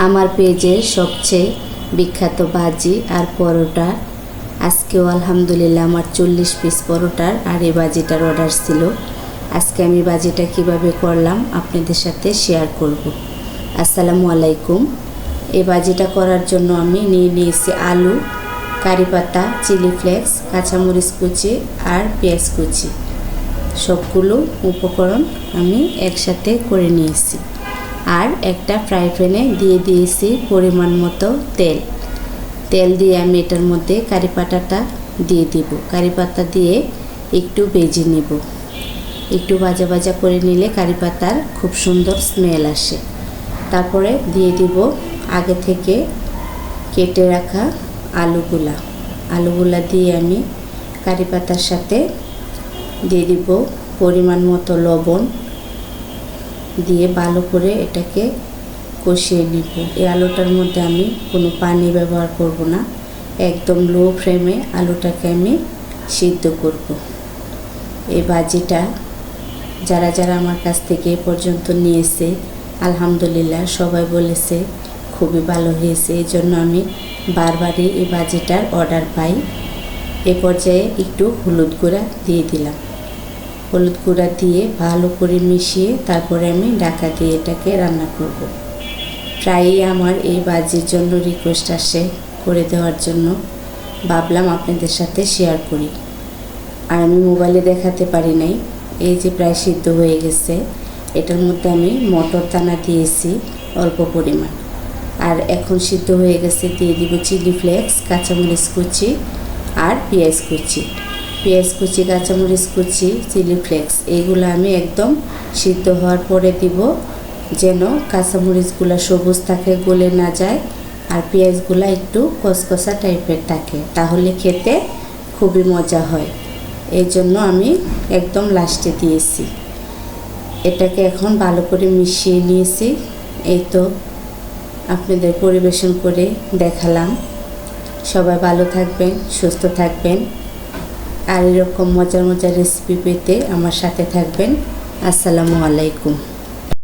আমার পেজে সবচেয়ে বিখ্যাত ভাজি আর পরোটা। আজকেও আলহামদুলিল্লাহ আমার 40 পিস পরোটার আর এই ভাজিটার অর্ডার ছিল। আজকে আমি ভাজিটা কিভাবে করলাম আপনাদের সাথে শেয়ার করব। আসসালামু আলাইকুম। এই ভাজিটা করার জন্য আমি নিয়েছি আলু, কারি পাতা, চিলি ফ্লেক্স, কাঁচামরিচ কুচি আর পেঁয়াজ কুচি। সবগুলো উপকরণ আমি একসাথে করে নিয়েছি। আর একটা ফ্রাই প্যানে দিয়ে দিয়েছি পরিমাণ মতো তেল দিয়ে আমি এটার মধ্যে কারি পাতাটা দিয়ে দিব। কারি পাতা দিয়ে একটু ভেজে নেব। একটু ভাজা ভাজা করে নিলে কারি পাতার খুব সুন্দর স্মেল আসে। তারপরে দিয়ে দিব আগে থেকে কেটে রাখা আলুগুলা দিয়ে আমি কারি পাতার সাথে দিয়ে দিব পরিমাণ মতো লবণ দিয়ে ভালো করে এটাকে কষিয়ে নিব। এই আলুটার মধ্যে আমি কোনো পানি ব্যবহার করব না, একদম লো ফ্লেমে আলুটাকে আমি সিদ্ধ করব। এই ভাজিটা যারা আমার কাছ থেকে এ পর্যন্ত নিয়েছে আলহামদুলিল্লাহ সবাই বলেছে খুবই ভালো হয়েছে। এই জন্য আমি বারবারই এই ভাজিটার অর্ডার পাই। এ পর্যায়ে একটু হলুদ গুঁড়া দিয়ে দিলাম। হলুদ গুঁড়া দিয়ে ভালো করে মিশিয়ে তারপরে আমি ঢাকা দিয়ে এটাকে রান্না করব। প্রায়ই আমার এই ভাজির জন্য রিকোয়েস্ট আসে করে দেওয়ার জন্য, ভাবলাম আপনাদের সাথে শেয়ার করি। আর আমি মোবাইলে দেখাতে পারি নাই। এই যে প্রায় সিদ্ধ হয়ে গেছে। এটার মধ্যে আমি মটর দানা দিয়েছি অল্প পরিমাণ। আর এখন সিদ্ধ হয়ে গেছে, দিয়ে দিব চিলি ফ্লেক্স, কাঁচামরিচ কুচি আর পেঁয়াজ কুচি, কাঁচামরিচ কুচি, চিলি ফ্লেক্স এইগুলো আমি একদম সিদ্ধ হওয়ার পরে দিব, যেন কাঁচামরিচগুলো সবুজ থাকে, গলে না যায়, আর পেঁয়াজগুলো একটু কসকসা টাইপের থাকে, তাহলে খেতে খুবই মজা হয়। এই জন্য আমি একদম লাস্টে দিয়েছি। এটাকে এখন ভালো করে মিশিয়ে নিয়েছি। এই তো আপনাদের পরিবেশন করে দেখালাম। সবাই ভালো থাকবেন, সুস্থ থাকবেন, আর এরকম মজার রেসিপি পেতে আমার সাথে থাকবেন। আসসালামু আলাইকুম।